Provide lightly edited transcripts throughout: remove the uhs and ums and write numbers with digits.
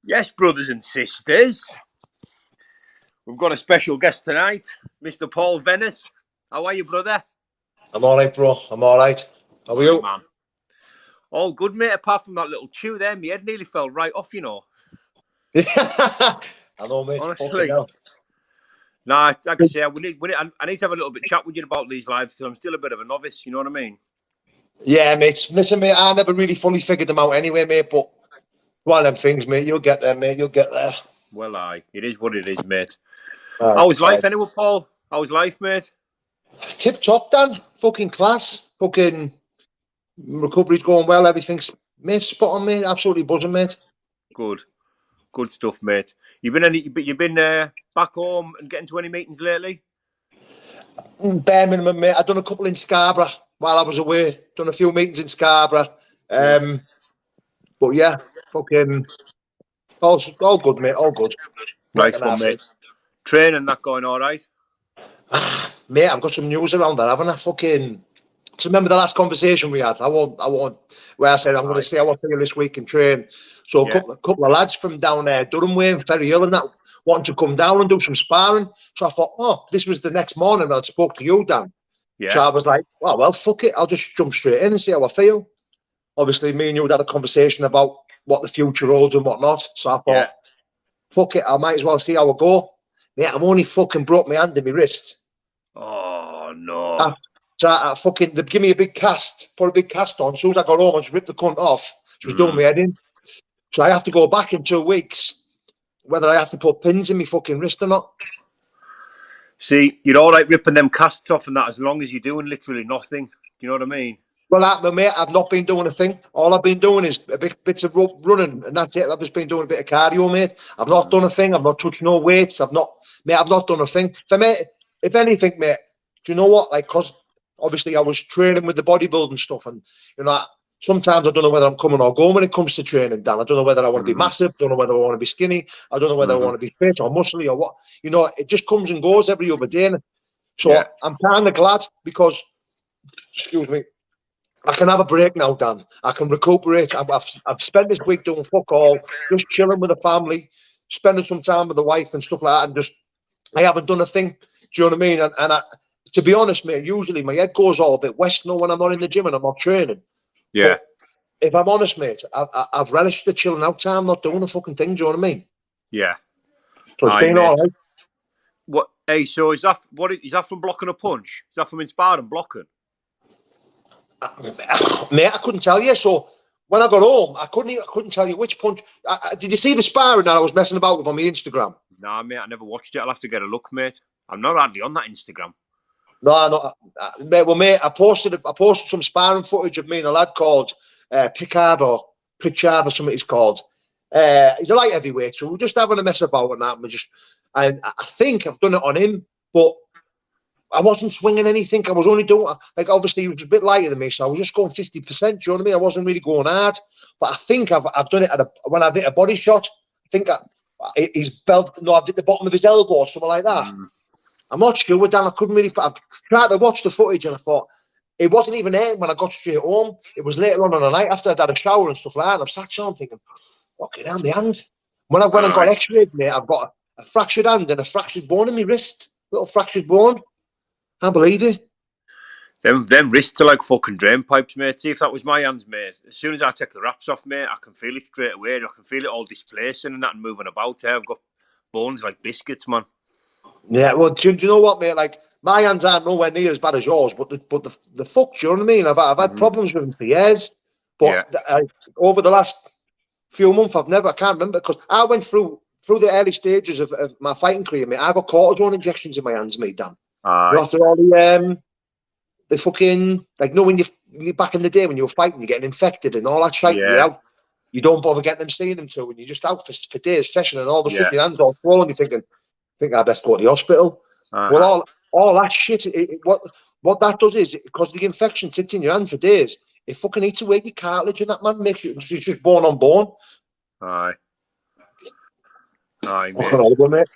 Yes, brothers and sisters, we've got a special guest tonight, Mr. Paul Venis. How are you, brother? I'm all right, bro. I'm all right. How are you? Man. All good, mate, apart from that little chew there. My head nearly fell right off, you know. I know, mate. Honestly. Nah, like I say, I need to have a little bit chat with you about these lives because I'm still a bit of a novice, you know what I mean? Yeah, mate. Listen, mate, I never really fully figured them out anyway, mate, but one of them things, mate. You'll get there, mate. You'll get there. Well, it is what it is, mate. Right, How's life anyway, Paul? How's life, mate? Tip top, Dan. Fucking class. Fucking recovery's going well. Everything's, mate, spot on, mate. Absolutely buzzing, mate. Good stuff, mate. You've been back home and getting to any meetings lately? Bare minimum, mate. I've done a couple in Scarborough while I was away. Done a few meetings in Scarborough. But yeah, fucking all good, mate. All good. Nice one, mate. Training that going all right? Mate, I've got some news around that, haven't I? Fucking. So remember the last conversation we had? I won't. Where I said I'm going to stay out for you this week and train. So a couple of lads from down there, Durham Way and Ferry Hill and that, wanting to come down and do some sparring. So I thought, oh, this was the next morning that I spoke to you, Dan. Yeah. So I was like, well, fuck it. I'll just jump straight in and see how I feel. Obviously, me and you had a conversation about what the future holds and whatnot. So I thought, fuck it. I might as well see how I go. Yeah, I've only fucking broke my hand and my wrist. Oh, no. So I fucking, they give me a big cast, put a big cast on. As soon as I got home, I just ripped the cunt off. She was doing my head in. So I have to go back in 2 weeks, whether I have to put pins in my fucking wrist or not. See, you're all right ripping them casts off and that as long as you're doing literally nothing. Do you know what I mean? Well, mate, I've not been doing a thing. All I've been doing is bits of running, and that's it. I've just been doing a bit of cardio, mate. I've not done a thing. I've not touched no weights. I've not done a thing. If anything, mate, do you know what? Like, because obviously I was training with the bodybuilding stuff, and you know, sometimes I don't know whether I'm coming or going when it comes to training, Dan. I don't know whether I want to be massive. I don't know whether I want to be skinny. I don't know whether I want to be fit or muscly or what. You know, it just comes and goes every other day. So I'm kind of glad because, excuse me, I can have a break now, Dan. I can recuperate. I've spent this week doing fuck all, just chilling with the family, spending some time with the wife and stuff like that, and just I haven't done a thing. Do you know what I mean? And to be honest, mate, usually my head goes all a bit west now when I'm not in the gym and I'm not training. Yeah. But if I'm honest, mate, I've relished the chilling out time, not doing a fucking thing. Do you know what I mean? Yeah. So it's been all right. What? Hey, so is that from blocking a punch? Is that from inspiring blocking? Mate, I couldn't tell you. So when I got home, I couldn't tell you which punch. Did you see the sparring that I was messing about with on my Instagram? Nah, mate, I never watched it. I'll have to get a look, mate. I'm not hardly on that Instagram. No, mate. Well, mate, I posted some sparring footage of me and a lad called Picard or Pritchard or something he's called. He's a light heavyweight, so we're just having a mess about and that. And I think I've done it on him, but I wasn't swinging anything. I was only doing, like, obviously he was a bit lighter than me, so I was just going 50%. Do you know what I mean? I wasn't really going hard, but I think I've done it when I've hit a body shot. I think his belt, no, I've hit the bottom of his elbow or something like that. I'm not sure, Dan. I couldn't really. I tried to watch the footage and I thought it wasn't even there when I got straight home. It was later on the night after I'd had a shower and stuff like that. And I'm sat there thinking, fucking hell, my hand. When I went and got x-rayed, mate, I've got a fractured hand and a fractured bone in my wrist. Little fractured bone. Can't believe it. Them wrists are like fucking drain pipes, mate. See, if that was my hands, mate, as soon as I take the wraps off, mate, I can feel it straight away. I can feel it all displacing and that and moving about. I've got bones like biscuits, man. Yeah, well, do you know what, mate? Like, my hands aren't nowhere near as bad as yours, but the fuck, do you know what I mean? I've had problems with them for years, but over the last few months, I can't remember, because I went through the early stages of my fighting career, mate. I got cortisone injections in my hands, mate, Dan. After all the fucking, like, when you back in the day when you were fighting, you're getting infected and all that shit, you're out. You don't bother getting them seeing them to, and you're just out for days session, and all of a sudden your hands all swollen. You're thinking, I think I best go to the hospital. Well, all that shit, what that does is, because the infection sits in your hand for days, it fucking eats away your cartilage, and that, man, makes you just bone on bone. Aye, mate. Fucking horrible, mate.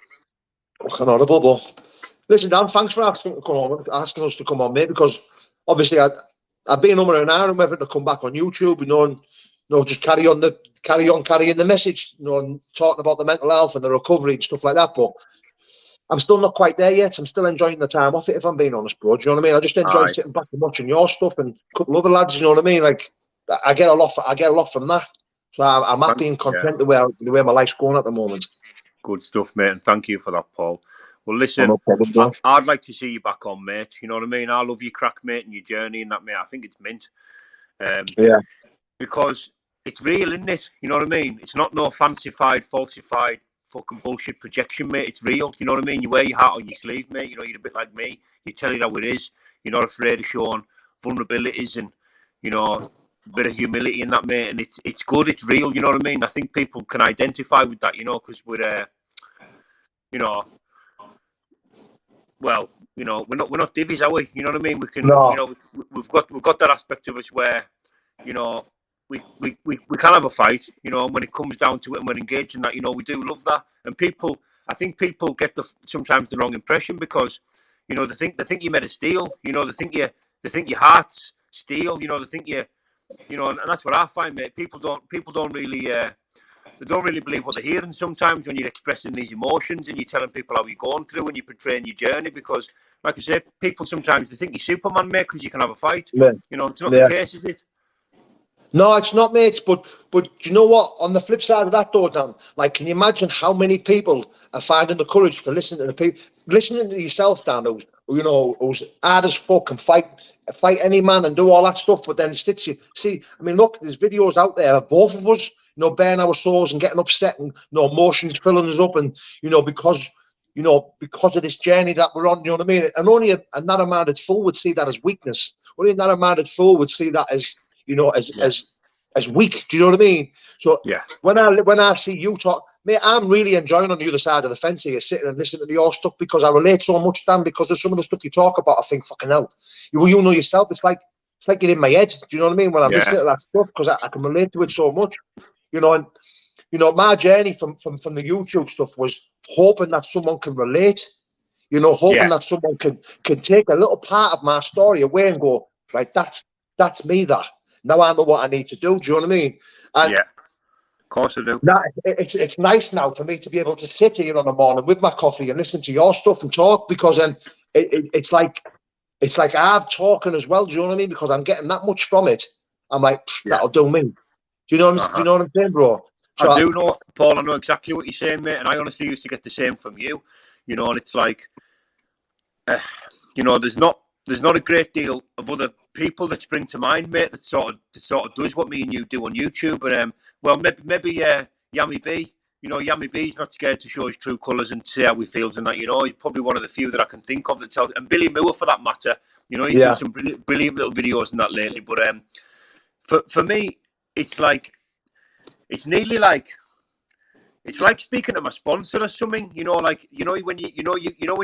Fucking horrible, but listen, Dan, thanks for asking us to come on, mate, because obviously I've been over an hour and whether to come back on YouTube, and just carry on carry on carrying the message, you know, and talking about the mental health and the recovery and stuff like that. But I'm still not quite there yet. I'm still enjoying the time off it, if I'm being honest, bro. Do you know what I mean? I just enjoy sitting back and watching your stuff and a couple other lads. You know what I mean? Like, I get a lot from that. So I'm happy and content the way my life's going at the moment. Good stuff, mate, and thank you for that, Paul. Well, listen, no problem, bro. I'd like to see you back on, mate. You know what I mean? I love your crack, mate, and your journey and that, mate. I think it's mint. Yeah. Because it's real, isn't it? You know what I mean? It's not no fancified, falsified, fucking bullshit projection, mate. It's real. You know what I mean? You wear your heart on your sleeve, mate. You know, you're a bit like me. You tell it how it is. You're not afraid of showing vulnerabilities and, you know, a bit of humility in that, mate. And it's good. It's real. You know what I mean? I think people can identify with that, you know, because we're, you know, well, you know, we're not divvies, are we? You know what I mean? We can, you know, we've got that aspect of us where, you know, we can have a fight, you know, and when it comes down to it and we're engaged in that, you know, we do love that. And people, I think people get sometimes the wrong impression because, you know, they think you're made of steel, you know, they think your heart's steel, you know, they think you know, and that's what I find, mate. People don't really they don't really believe what they're hearing sometimes when you're expressing these emotions and you're telling people how you're going through and you're portraying your journey because, like I say, people sometimes they think you're Superman, mate, because you can have a fight. Yeah. You know, it's not the case, is it? No, it's not, mate. But do you know what? On the flip side of that, though, Dan, like, can you imagine how many people are finding the courage to listen to the people, listening to yourself, Dan, who's hard as fuck and fight any man and do all that stuff, but then sticks you. See, I mean, look, there's videos out there of both of us, you know, bearing our souls and getting upset and, you know, emotions filling us up, and because of this journey that we're on, you know what I mean? And only another minded fool would see that as weakness. Only another minded fool would see that as, you know, as weak. Do you know what I mean? So when I see you talk, mate, I'm really enjoying on the other side of the fence here, sitting and listening to your stuff because I relate so much, Dan, because there's some of the stuff you talk about, I think, fucking hell. You know yourself, it's like you're in my head. Do you know what I mean? When I'm listening to that stuff, because I can relate to it so much. You know, and you know, my journey from the YouTube stuff was hoping that someone can relate. You know, hoping that someone can take a little part of my story away and go, right, that's me. That now I know what I need to do. Do you know what I mean? And of course I do. Now it's nice now for me to be able to sit here on a morning with my coffee and listen to your stuff and talk, because then it's like I've talking as well. Do you know what I mean? Because I'm getting that much from it. I'm like, that'll do me. Do you know what I'm saying, bro? So, I do know, Paul. I know exactly what you're saying, mate. And I honestly used to get the same from you. You know, and it's like, you know, there's not a great deal of other people that spring to mind, mate, that sort of does what me and you do on YouTube. And well, maybe Yami B. You know, Yami B's not scared to show his true colours and say how he feels and that. You know, he's probably one of the few that I can think of that tells. And Billy Moore, for that matter. You know, he's done some brilliant little videos and that lately. But for me, it's like. It's nearly like it's like speaking to my sponsor or something, you know, like when when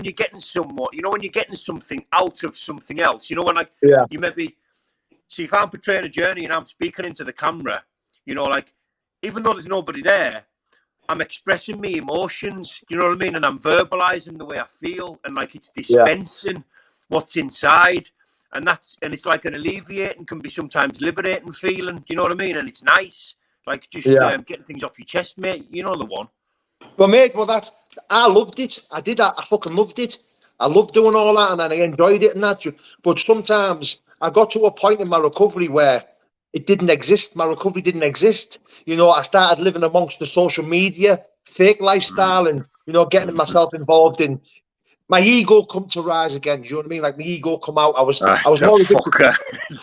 you're getting something out of something else, you know, when like you maybe see if I'm portraying a journey and I'm speaking into the camera, you know, like even though there's nobody there, I'm expressing my emotions, you know what I mean, and I'm verbalizing the way I feel, and like it's dispensing what's inside, and it's like an alleviating, can be sometimes liberating feeling, you know what I mean, and it's nice. Like, just getting things off your chest, mate. You know the one. Well, mate, I loved it. I did that. I fucking loved it. I loved doing all that, and I enjoyed it and that. But sometimes I got to a point in my recovery where it didn't exist. My recovery didn't exist. You know, I started living amongst the social media, fake lifestyle, and, you know, getting myself involved in... My ego come to rise again. Do you know what I mean? Like, my ego come out. I was more addicted.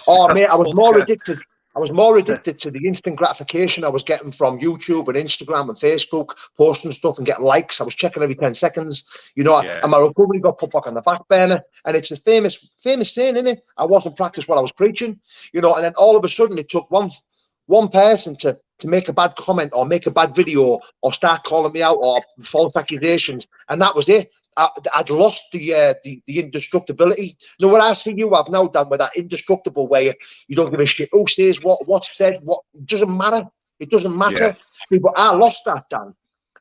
Oh, mate, I was more addicted. I was more addicted to the instant gratification I was getting from YouTube and Instagram and Facebook, posting stuff and getting likes. I was checking every 10 seconds, you know, and my recovery got put back on the back burner. And it's a famous saying, isn't it? I wasn't practicing what I was preaching, you know, and then all of a sudden it took one person to make a bad comment or make a bad video or start calling me out or false accusations. And that was it. I'd lost the indestructibility. You know what I see you have now done with that indestructible where you don't give a shit who says what's said, what, it doesn't matter. It doesn't matter. Yeah. See, but I lost that, Dan.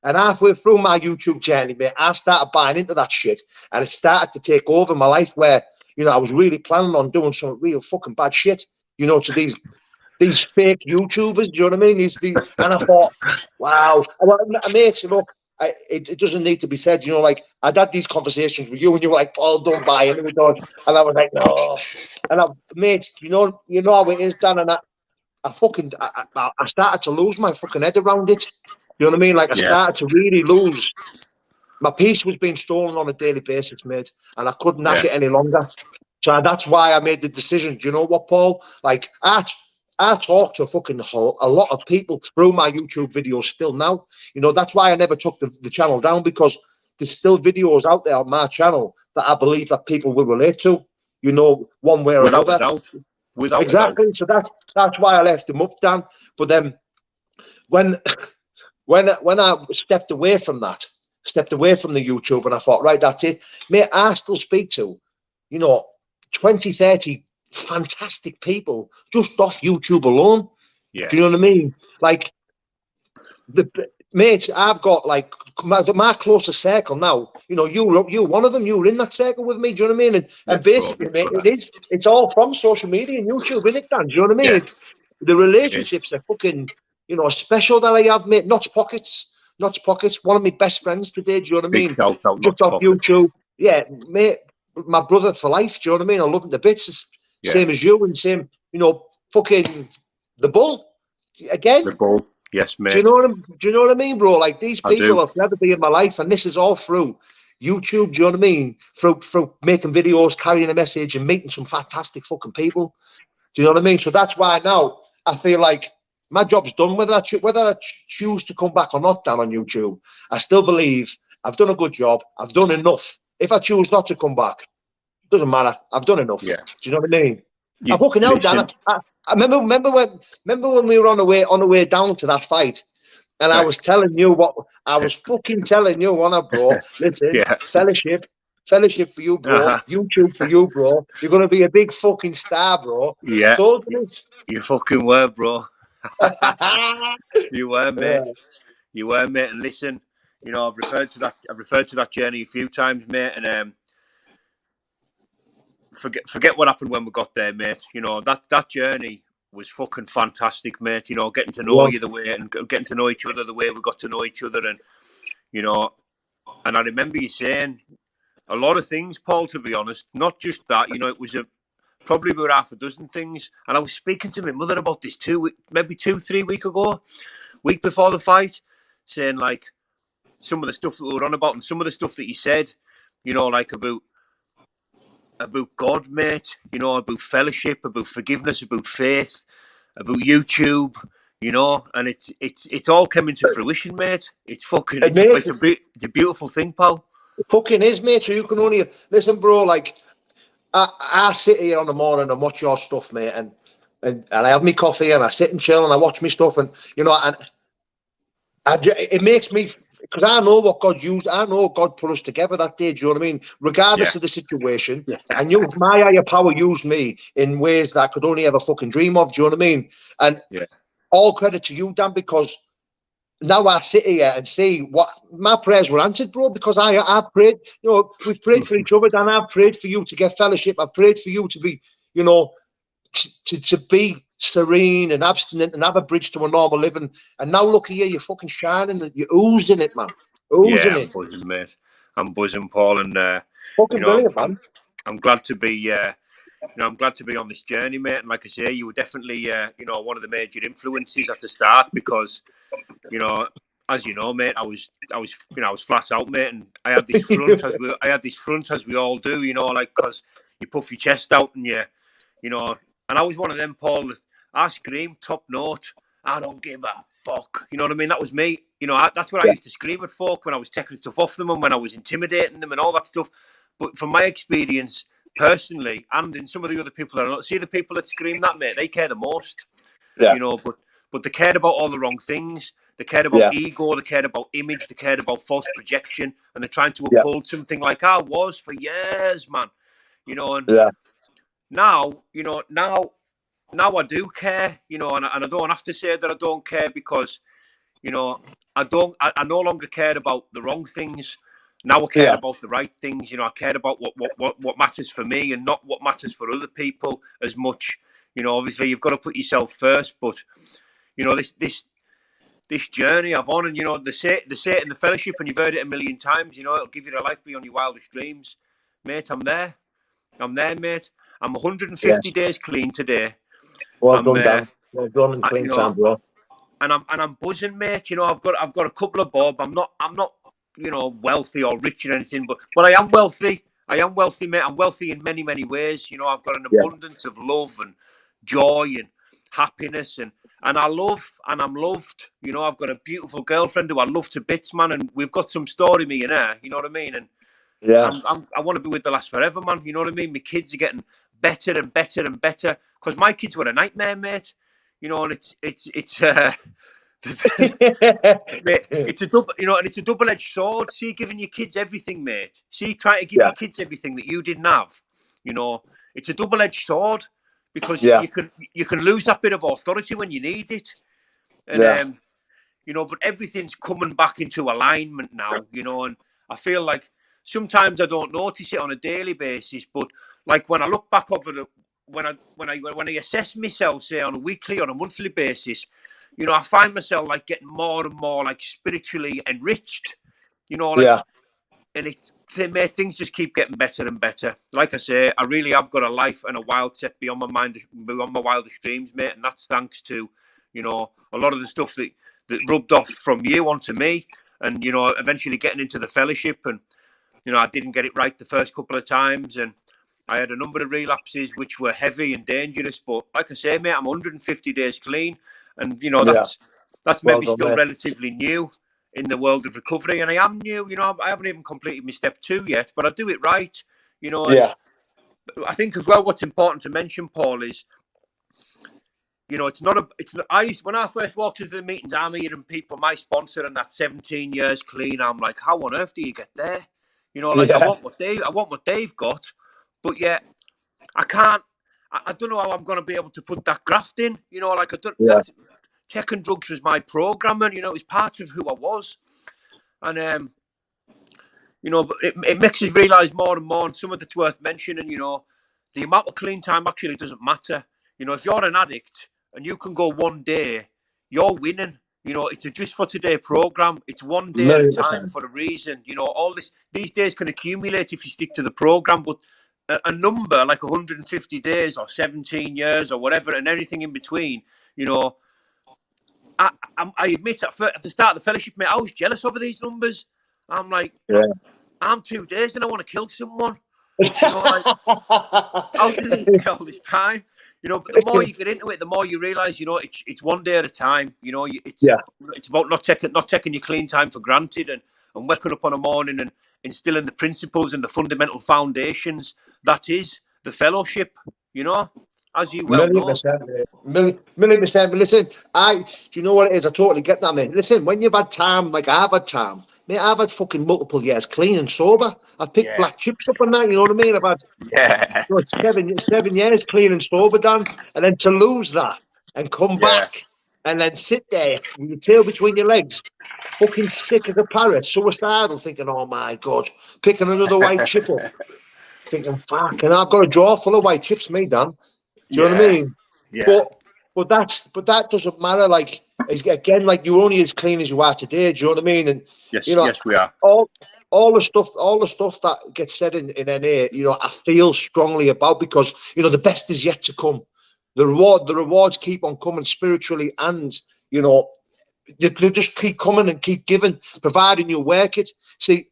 And halfway through my YouTube journey, mate, I started buying into that shit, and it started to take over my life where, you know, I was really planning on doing some real fucking bad shit, you know, to these these fake YouTubers. Do you know what I mean? And I thought, wow. Well, mate, look, it doesn't need to be said. You know, like I'd had these conversations with you, and you were like, "Paul, don't buy into it," and I was like, "No." And mate, you know how it is, Dan. And I started to lose my fucking head around it. You know what I mean? Like I Yeah, started to really lose. My peace was being stolen on a daily basis, mate, and I couldn't hack yeah, it any longer. So that's why I made the decision. Do you know what, Paul? Like I talk to a lot of people through my YouTube videos still now. You know, that's why I never took the channel down, because there's still videos out there on my channel that I believe that people will relate to, you know, one way or without a another. doubt, without a doubt. Exactly. So that's why I left them up, Dan. But then when when I stepped away from the YouTube, and I thought, right, that's it. Mate, I still speak to, you know, 20, 30 fantastic people just off YouTube alone. Yeah, Do you know what I mean? Like, mate, I've got like my closest circle now. You know, you one of them. You were in that circle with me. Do you know what I mean? And yes, bro, basically, yes, mate, brother. it's all from social media and YouTube, isn't it, Dan? Do you know what I mean? Yeah, The it is. relationships are fucking, special that I have, mate. Not pockets, not pockets. One of my best friends today. Do you know what I Big mean? shout out, Just not off pockets. YouTube. Yeah, mate. My brother for life. Do you know what I mean? I love him to bits. Yeah, Same as you, and same. Fucking the bull again. the ball. Yes, Do you mate. know what I mean, bro? Like these I people do. have never been in my life, and this is all through YouTube. Do you know what I mean? Through making videos, carrying a message, and meeting some fantastic fucking people. Do you know what I mean? So that's why now I feel like my job's done. Whether I choose to come back or not down on YouTube, I still believe I've done a good job. I've done enough. If I choose not to come back, doesn't matter. I've done enough. Yeah. Do you know what I mean? I You fucking hell, Dan. listen. I remember when we were on the way down to that fight. And I Right. was telling you what I was fucking telling you, bro. Listen, Yeah. fellowship for you, bro. Uh-huh. YouTube for you, bro. You're gonna be a big fucking star, bro. Yeah. Told you this. You fucking were, bro. You were, mate. You were, mate. And listen, I've referred to that. I've referred to that journey a few times, mate. And forget what happened when we got there, mate. That journey was fucking fantastic, mate. Getting to know you the way and getting to know each other the way we got to know each other, and and I remember you saying a lot of things, Paul. To be honest, not just that. It was probably about half a dozen things. And I was speaking to my mother about this maybe 3 weeks ago, week before the fight, saying like some of the stuff that we were on about and some of the stuff that you said, like about God, mate, about fellowship, about forgiveness, about faith, about YouTube, and it's all coming to fruition, mate. It's fucking And mate, it's a beautiful thing, pal. it fucking is, mate. So you can only listen, bro. Like I sit here on the morning and watch your stuff, mate, and I have my coffee and I sit and chill and I watch my stuff, and it makes me, because I know what God used. I know God put us together that day. Do you know what I mean? Yeah, Regardless of the situation, and my higher power used me in ways that I could only ever fucking dream of. Do you know what I mean? And yeah, all credit to you, Dan, because now I sit here and see what my prayers were answered, bro. Because I prayed. We've prayed for each other, Dan. I've prayed for you to get fellowship. I've prayed for you to be, to be serene and abstinent and have a bridge to a normal living. And now look here, you're fucking shining. You're oozing it, man. Oozing I'm it. buzzing, mate. I'm buzzing, Paul, and It's fucking brilliant, man. I'm glad to be. I'm glad to be on this journey, mate. And like I say, you were definitely, one of the major influences at the start because, as you know, mate, I was flat out, mate, and I had this front as we all do, because you puff your chest out and and I was one of them, Paul. That I scream top note. I don't give a fuck. You know what I mean? That was me. That's what I used to scream at folk when I was taking stuff off them and when I was intimidating them and all that stuff. But from my experience, personally, and in some of the other people that I see the people that scream that, mate, they care the most. Yeah. But they cared about all the wrong things. They cared about ego. They cared about image. They cared about false projection, and they're trying to uphold something like I was for years, man. And now, now I do care, and I don't have to say that I don't care because, I no longer care about the wrong things. Now I care about the right things. I care about what matters for me and not what matters for other people as much. You know, obviously you've got to put yourself first, but you know, this journey I've on, and you know, they say it in the fellowship, and you've heard it a million times. You know, it'll give you a life beyond your wildest dreams, mate. I'm there, mate. I'm 150 Yes. days clean today. Well I'm, done, Dan. Well done and you clean know, time, bro. and I'm buzzing, mate. You know, I've got a couple of bob. I'm not, you know, wealthy or rich or anything, but I am wealthy. I am wealthy, mate. I'm wealthy in many, many ways. You know, I've got an Yeah. abundance of love and joy and happiness, and I love and I'm loved. You know, I've got a beautiful girlfriend who I love to bits, man, and we've got some story, me and her. You know what I mean? And Yeah. I want to be with the last forever, man. You know what I mean? My kids are getting better and better and better because my kids were a nightmare, mate. You know, and it's mate, it's a double, you know, and it's a double-edged sword. See, giving your kids everything, mate. See, trying to give Yeah. your kids everything that you didn't have. You know, it's a double-edged sword because Yeah. you can lose that bit of authority when you need it, and Yeah. you know, but everything's coming back into alignment now. You know, and I feel like sometimes I don't notice it on a daily basis, but like when I look back over the when I assess myself, say on a weekly or a monthly basis, you know, I find myself like getting more and more like spiritually enriched, you know, like, Yeah. and things just keep getting better and better. Like I say, I really have got a life and a wild set beyond beyond my wildest dreams, mate, and that's thanks to, you know, a lot of the stuff that rubbed off from you onto me, and you know, eventually getting into the fellowship, and you know, I didn't get it right the first couple of times, and I had a number of relapses which were heavy and dangerous. But like I say, mate, I'm 150 days clean, and you know Yeah. that's Well maybe done, still mate. relatively new in the world of recovery, and I am new. You know, I haven't even completed my step 2 yet, but I do it right. You know, and Yeah. I think as well, what's important to mention, Paul, is you know, it's not a. It's not, I used when I first walked into the meetings, I'm hearing people, my sponsor, and that 17 years clean. I'm like, how on earth do you get there? You know, like I Yeah. want what they've got, but yet I can't. I don't know how I'm going to be able to put that graft in. You know, like I don't. Yeah. That's tech and drugs was my programming. You know, it was part of who I was, and you know, but it makes us realise more and more. And some of it's worth mentioning. You know, the amount of clean time actually doesn't matter. You know, if you're an addict and you can go one day, you're winning. You know, it's a just for today program. It's one day at a Million time percent. for a reason. You know, all these days can accumulate if you stick to the program, but a number like 150 days or 17 years or whatever, and anything in between, you know, I admit at the start of the fellowship, mate, I was jealous over these numbers. I'm like, Yeah. I'm 2 days and I want to kill someone. You know, like, how did he get all this time? You know, but the more you get into it, the more you realise, you know, it's one day at a time. You know, Yeah. it's about not taking your clean time for granted, and waking up on a morning and instilling the principles and the fundamental foundations that is the fellowship. You know, as you well Million know. percent, mate. Million percent. But listen, do you know what it is? I totally get that, mate. Listen, when you've had time, like I've had time, mate, I've had fucking multiple years clean and sober. I've picked Yeah, black chips up and that, you know what I mean? I've had yeah, you know, 7 years clean and sober, Dan. And then to lose that and come yeah. back and then sit there with your tail between your legs, fucking sick as a parrot, suicidal, thinking, oh my God, picking another white chip up, thinking, fuck, and I've got a drawer full of white chips, me, Dan. Do you know what I Yeah, mean? yeah. But that doesn't matter. Like again, like you're only as clean as you are today. Do you know what I mean? And Yes, you know, yes, we are. all the stuff that gets said in NA, you know, I feel strongly about because you know the best is yet to come. The rewards keep on coming spiritually, and you know, they just keep coming and keep giving, providing you work it. See,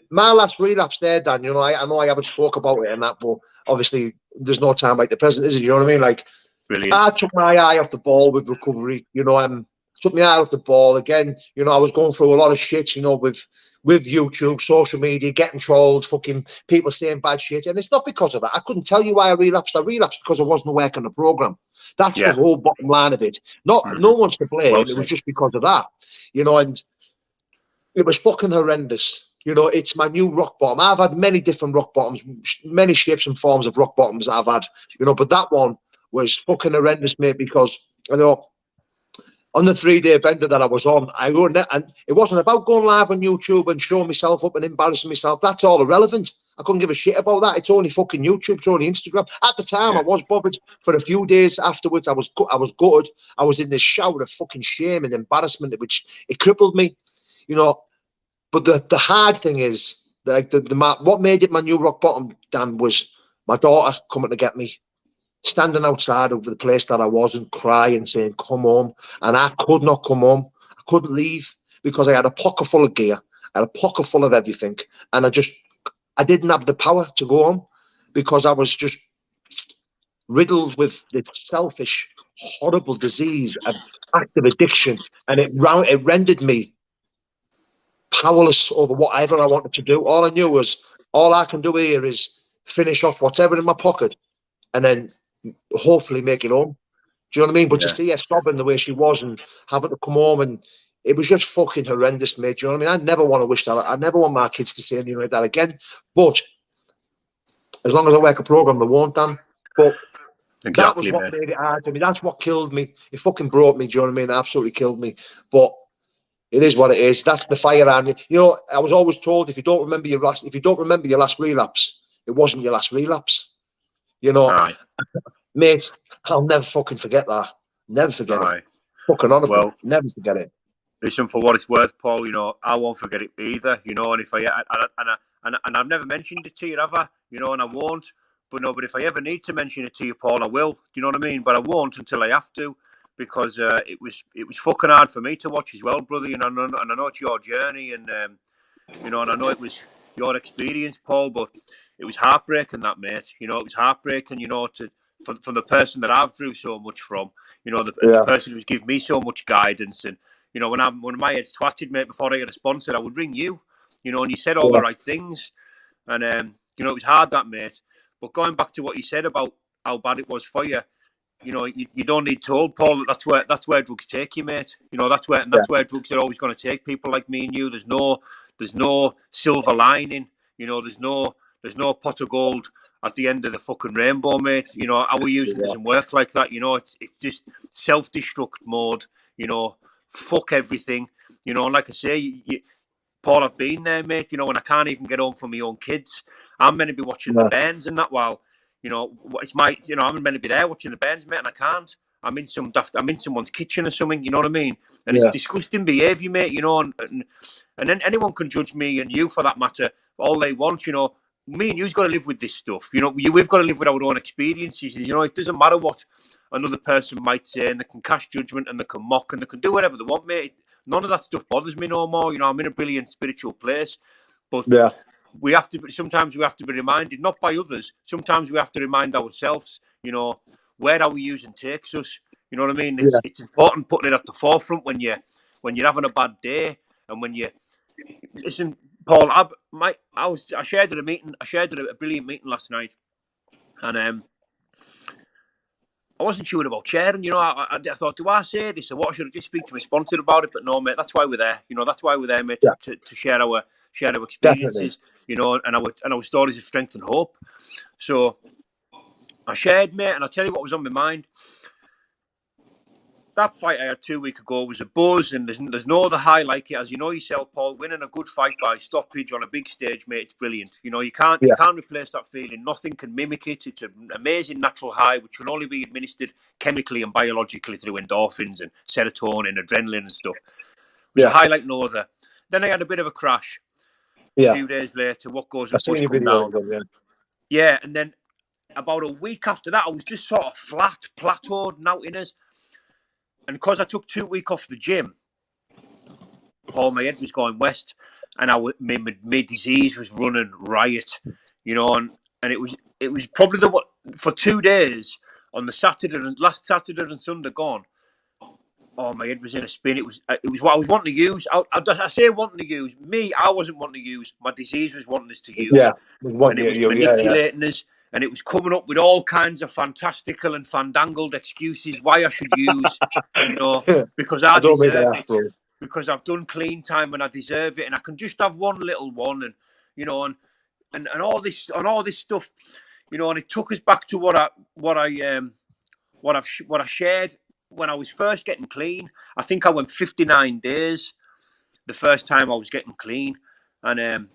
my last relapse there, Dan. You know, I know I haven't spoke about it and that, but obviously there's no time like the present, is it? You know what I mean? Like. Brilliant. I took my eye off the ball with recovery. You know, took my eye off the ball again. You know, I was going through a lot of shit. You know, with YouTube, social media, getting trolled, fucking people saying bad shit, and it's not because of that. I couldn't tell you why I relapsed. I relapsed because I wasn't working the program. That's the Yeah. whole bottom line of it. No one's to blame. Well It was said. just because of that. You know, and it was fucking horrendous. You know, it's my new rock bottom. I've had many different rock bottoms, many shapes and forms of rock bottoms I've had. You know, but that one was fucking horrendous, mate, because you know, on the 3-day bender that I was on, I run it, and it wasn't about going live on YouTube and showing myself up and embarrassing myself. That's all irrelevant. I couldn't give a shit about that. It's only fucking YouTube. It's only Instagram. At the time, I was bothered. For a few days afterwards, I was gutted. I was in this shower of fucking shame and embarrassment, which it crippled me, you know. But the hard thing is, like what made it my new rock bottom, Dan, was my daughter coming to get me, standing outside of the place that I was and crying, saying, "Come home," and I could not come home. I couldn't leave because I had a pocket full of gear, I had a pocket full of everything, and I didn't have the power to go home because I was just riddled with this selfish, horrible disease of active addiction, and it rendered me powerless over whatever I wanted to do. All I knew was, all I can do here is finish off whatever in my pocket and then hopefully make it home. Do you know what I mean? But to see her sobbing the way she was and having to come home, and it was just fucking horrendous, mate. Do you know what I mean? I never want to wish that. I never want my kids to see anything like that again. But as long as I work a program, they won't, Dan. But that was what made it hard to me. That's what killed me. It fucking broke me. Do you know what I mean? It absolutely killed me. But it is what it is. That's the fire army. You know, I was always told, if you don't remember your last relapse, it wasn't your last relapse. You know, mate, I'll never fucking forget that. Never forget it. Fucking honestly, never forget it. Listen, for what it's worth, Paul, you know, I won't forget it either. You know, and if and I've never mentioned it to you ever, you know, and I won't. But if I ever need to mention it to you, Paul, I will. Do you know what I mean? But I won't until I have to, because it was fucking hard for me to watch as well, brother. And I know it's your journey, and you know, and I know it was your experience, Paul. But it was heartbreaking, that, mate. You know, it was heartbreaking. You know, from the person that I've drew so much from. You know, the person who's given me so much guidance. And you know, when my head twatted, mate, before I had a sponsor, I would ring you. You know, and you said all the right things. And you know, it was hard, that, mate. But going back to what you said about how bad it was for you, you know, you don't need told, Paul, that that's where drugs take you, mate. You know, that's where drugs are always going to take people like me and you. There's no silver lining. You know, there's no pot of gold at the end of the fucking rainbow, mate. You know, our using doesn't work like that. You know, it's just self-destruct mode. You know, fuck everything. You know, and like I say, Paul, I've been there, mate. You know, when I can't even get home for my own kids, I'm meant to be watching the bands and that while, you know, it's I'm meant to be there watching the bands, mate, and I can't. I'm in someone's kitchen or something, you know what I mean? And it's disgusting behaviour, mate, you know, and then anyone can judge me and you for that matter all they want, you know. Me and you've got to live with this stuff, you know. We've got to live with our own experiences, you know. It doesn't matter what another person might say, and they can cast judgment and they can mock and they can do whatever they want, mate. None of that stuff bothers me no more. You know, I'm in a brilliant spiritual place, but sometimes we have to be reminded, not by others. Sometimes we have to remind ourselves, you know, where our using takes us. You know what I mean? It's important putting it at the forefront when you're having a bad day, and when you listen, Paul. I shared at a meeting. I shared at a brilliant meeting last night, and I wasn't sure about sharing. You know, I thought, do I say this or what? Should I just speak to my sponsor about it? But no, mate. That's why we're there. You know, that's why we're there, mate, to share our experiences. You know, and our stories of strength and hope. So I shared, mate, and I'll tell you what was on my mind. That fight I had 2 weeks ago was a buzz, and there's no other high like it. As you know yourself, Paul, winning a good fight by stoppage on a big stage, mate, it's brilliant. You know, you can't replace that feeling. Nothing can mimic it. It's an amazing natural high, which can only be administered chemically and biologically through endorphins and serotonin, adrenaline and stuff. It was a high like no other. Then I had a bit of a crash. A few days later, what goes up must come down. Yeah, and then about a week after that, I was just sort of plateaued, nowtiness. And because I took 2 weeks off the gym, Paul, my head was going west, and my disease was running riot, you know, and it was probably for 2 days on the last Saturday and Sunday gone. Oh, my head was in a spin. It was what I was wanting to use. I say wanting to use. Me, I wasn't wanting to use. My disease was wanting us to use. Yeah, and it was manipulating us. And it was coming up with all kinds of fantastical and fandangled excuses why I should use, you know, because I deserve it. Because I've done clean time and I deserve it, and I can just have one little one, and you know, and all this stuff, you know, and it took us back to what I shared when I was first getting clean. I think I went 59 days the first time I was getting clean, and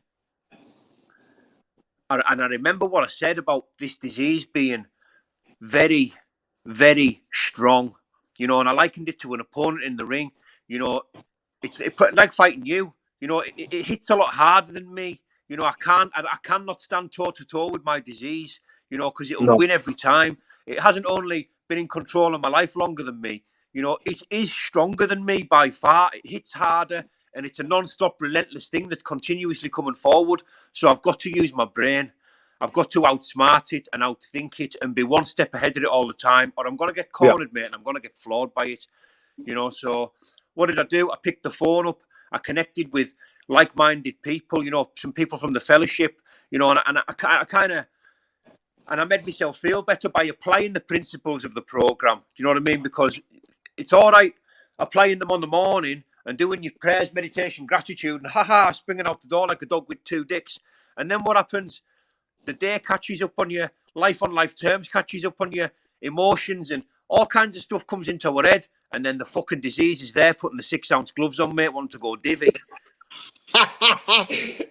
and I remember what I said about this disease being very, very strong, you know, and I likened it to an opponent in the ring. You know, it's like fighting you. You know, it hits a lot harder than me. You know, I cannot stand toe to toe with my disease. You know, because it'll No. win every time. It hasn't only been in control of my life longer than me. You know, it is stronger than me by far. It hits harder, and it's a non-stop, relentless thing that's continuously coming forward. So I've got to use my brain. I've got to outsmart it and outthink it and be one step ahead of it all the time, or I'm going to get Yeah. cornered, mate, and I'm going to get floored by it. You know, so what did I do? I picked the phone up. I connected with like-minded people, you know, some people from the fellowship, you know, and I kind of, and I made myself feel better by applying the principles of the program. Do you know what I mean? Because it's all right applying them on the morning and doing your prayers, meditation, gratitude, and springing out the door like a dog with two dicks. And then what happens? The day catches up on you, life on life terms catches up on you, emotions and all kinds of stuff comes into our head, and then the fucking disease is there, putting the 6-ounce gloves on, mate, wanting to go divvy.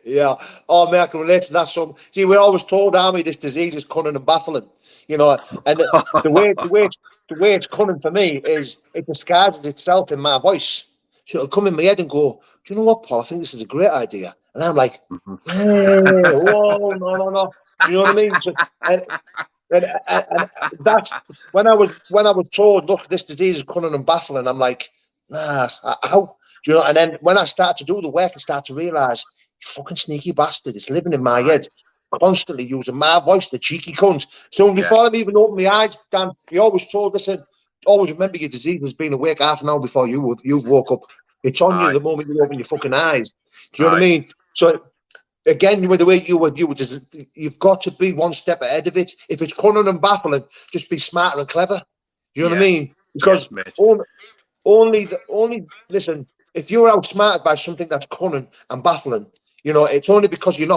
Yeah. Oh, man, I can relate to that. So, see, we're always told, Army, this disease is cunning and baffling, you know, and the way it's cunning for me is it disguises itself in my voice. So it'll come in my head and go, do you know what, Paul? I think this is a great idea. And I'm like, hey, whoa, no. You know what I mean? So, and that's when I was told, look, this disease is cunning and baffling. I'm like, nah, how? Do you know? And then when I start to do the work, I start to realize, you fucking sneaky bastard, it's living in my head, constantly using my voice, the cheeky cunt. So before I'm even open my eyes, Dan, you always told, listen, always remember your disease has been awake half an hour before you woke up. It's on you the moment you open your fucking eyes. Do you know what I mean? So again, with the way you've got to be one step ahead of it. If it's cunning and baffling, just be smarter and clever. You know what I mean? Because only listen, if you're outsmarted by something that's cunning and baffling, you know, it's only because you're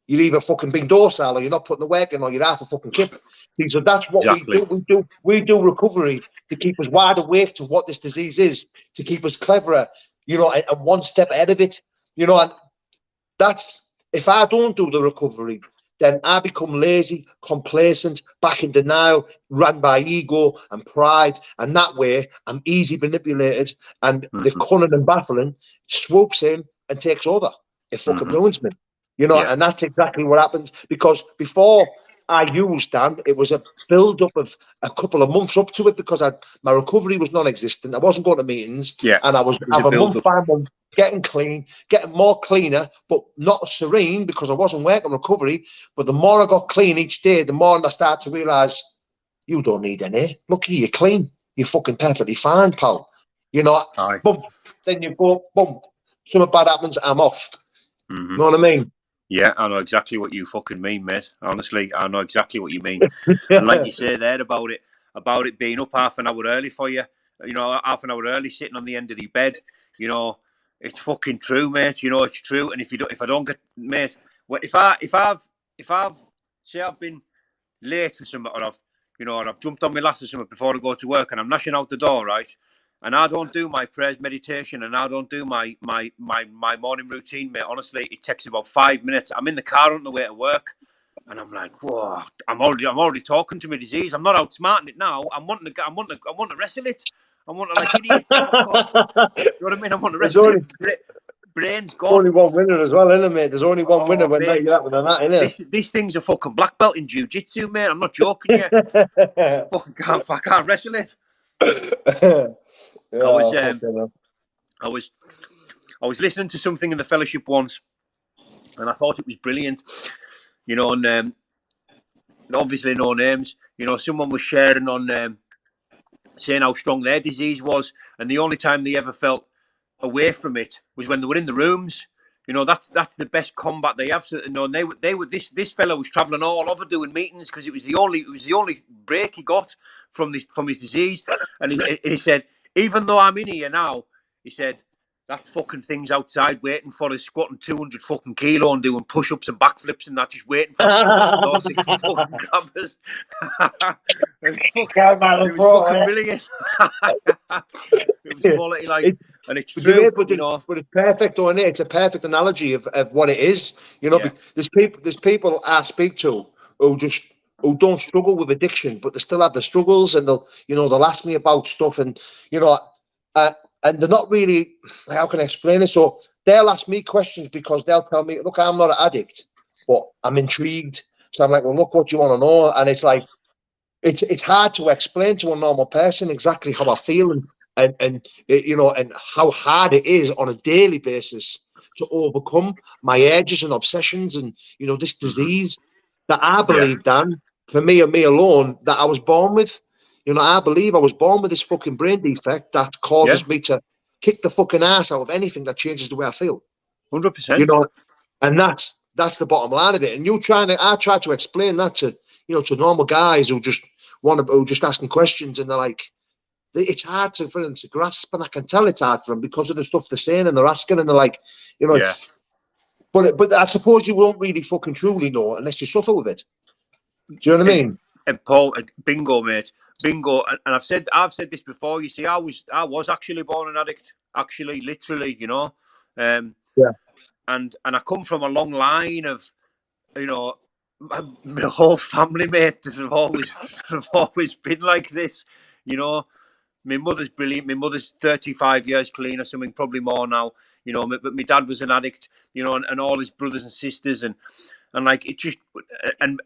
either fucking being docile or you're not putting the work in or you're half a fucking kip. So that's what we do. We do recovery to keep us wide awake to what this disease is, to keep us cleverer, you know, and one step ahead of it. You know, and that's, if I don't do the recovery, then I become lazy, complacent, back in denial, run by ego and pride. And that way, I'm easy manipulated. And the cunning and baffling swoops in and takes over. It fucking ruins me. You know, and that's exactly what happens. Because before I used, Dan, it was a build-up of a couple of months up to it, because my recovery was non-existent. I wasn't going to meetings. And I was having month by month, getting clean, getting more cleaner, but not serene, because I wasn't working recovery. But the more I got clean each day, the more I started to realise, you don't need any. Look, you're clean. You're fucking perfectly fine, pal. You know, boom. Then you go, boom. Something bad happens, I'm off. You know what I mean? Yeah, I know exactly what you fucking mean, mate. Honestly, I know exactly what you mean. And like you say there about it being up half an hour early for you, you know, half an hour early sitting on the end of the bed, you know, it's fucking true, mate. You know, it's true. And if I don't get, mate, if I've say I've been late or something, or I've jumped on my lass or something before I go to work, and I'm gnashing out the door, right? And I don't do my prayers, meditation, and I don't do my morning routine, mate. Honestly, it takes about 5 minutes. I'm in the car on the way to work, and I'm like, whoa! I'm already talking to my disease. I'm not outsmarting it now. I'm wanting to wrestle it. I want to, like, idiot. Fuck off. You know what I mean? I want to wrestle it. Brain's gone. Only one winner as well, isn't it, mate? There's only one winner when you're happening that, innit? This thing's a fucking black belt in jiu-jitsu, mate. I'm not joking you. I can't wrestle it. I was listening to something in the fellowship once, and I thought it was brilliant. You know, and obviously no names. You know, someone was sharing on saying how strong their disease was, and the only time they ever felt away from it was when they were in the rooms. You know, that's the best combat they have. So, you know, and this fellow was travelling all over doing meetings because it was the only break he got from his disease. And he said, even though I'm in here now, he said, that fucking thing's outside waiting for us, squatting 200 fucking kilo and doing push-ups and backflips and that, just waiting for us to come out the door so he can fucking grab us. It was fucking brilliant. It was quality, like, and it's But you true, know, but you know. it's perfect, though, isn't it? It's a perfect analogy of what it is. You know, Yeah. there's people I speak to who just who don't struggle with addiction, but they still have the struggles, and they'll ask me about stuff, and you know, uh, and they're not really, how can I explain it? So they'll ask me questions because they'll tell me, look, I'm not an addict, but I'm intrigued. So I'm like, well, look, what do you want to know? And it's like, it's hard to explain to a normal person exactly how I feel, and and how hard it is on a daily basis to overcome my urges and obsessions, and this disease that I Yeah. believe, Dan, for me and me alone, that I was born with. I believe I was born with this fucking brain defect that Yeah. causes me to kick the fucking ass out of anything that changes the way I feel. 100%. And that's the bottom line of it. And I try to explain that to normal guys who just asking questions, and they're like, it's hard for them to grasp, and I can tell it's hard for them because of the stuff they're saying and they're asking, and they're like, Yeah. but I suppose you won't really fucking truly know unless you suffer with it. Do you know what I mean? And Paul, bingo, mate, bingo. And I've said this before. You see, I was actually born an addict, actually, literally, Yeah. And I come from a long line of, my whole family, mate, have always been like this, you know. My mother's brilliant. My mother's 35 years clean or something, probably more now. But my dad was an addict, and all his brothers and sisters, and like it just, and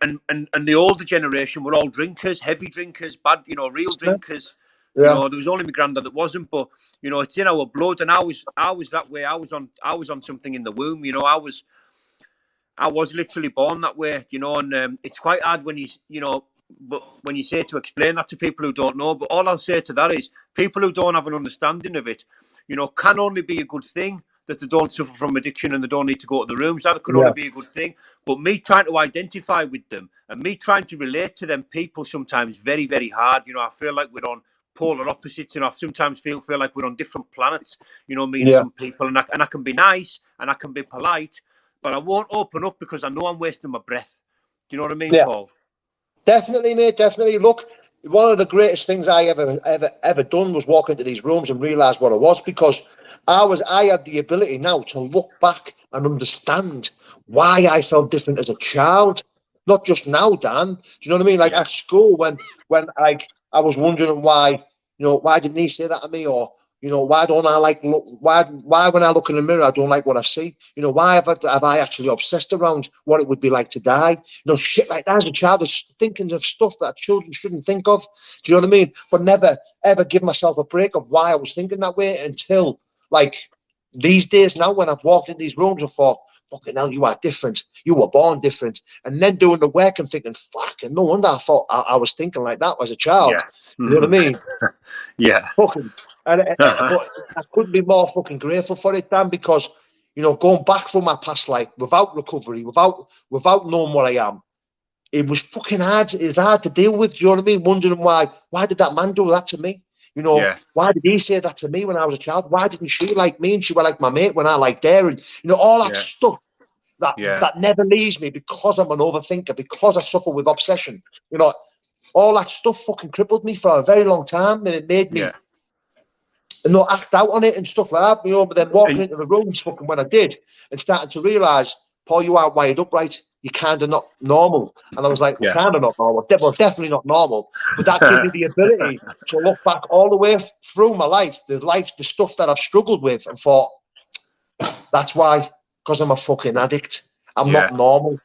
the older generation were all drinkers, heavy drinkers, bad, real drinkers. Yeah. There was only my granddad that wasn't, but it's in our blood. And I was that way. I was on something in the womb. I was literally born that way, and it's quite hard but when you say to explain that to people who don't know. But all I'll say to that is people who don't have an understanding of it, can only be a good thing that they don't suffer from addiction and they don't need to go to the rooms. That can only be a good thing. But me trying to identify with them and me trying to relate to them people sometimes very, very hard. I feel like we're on polar opposites, and I sometimes feel like we're on different planets, me and Yeah. some people, and I can be nice and I can be polite, but I won't open up because I know I'm wasting my breath. Do you know what I mean, Yeah. Paul? Definitely, mate. Definitely. Look, one of the greatest things I ever done was walk into these rooms and realize what it was, because I had the ability now to look back and understand why I felt different as a child, not just now, Dan. Do you know what I mean? Like Yeah. at school, when like I was wondering why didn't he say that to me, or why don't I like look? Why when I look in the mirror I don't like what I see? Why have I actually obsessed around what it would be like to die? Shit like that. As a child, is thinking of stuff that children shouldn't think of. Do you know what I mean? But never ever give myself a break of why I was thinking that way until like these days now, when I've walked in these rooms and thought, fucking hell, you are different. You were born different. And then doing the work and thinking, fucking no wonder I thought I was thinking like that as a child. Yeah. You know what I mean? Yeah. Fucking, but I couldn't be more fucking grateful for it, Dan, because going back from my past life without recovery, without knowing what I am, it was fucking hard. It's hard to deal with. Do you know what I mean? Wondering why did that man do that to me? Yeah. Why did he say that to me when I was a child? Why didn't she like me and she was like my mate when I liked her? And all that Yeah. stuff that Yeah. that never leaves me because I'm an overthinker, because I suffer with obsession. All that stuff fucking crippled me for a very long time, and it made me Yeah. not act out on it and stuff like that. But then walking And into the rooms fucking when I did and starting to realise, Paul, you aren't wired up right. You're kind of not normal. And I was like, well, yeah. kind of not normal. Well, definitely not normal. But that gave me the ability to look back all the way through my life, the stuff that I've struggled with, and thought, that's why, because I'm a fucking addict. I'm Yeah. not normal.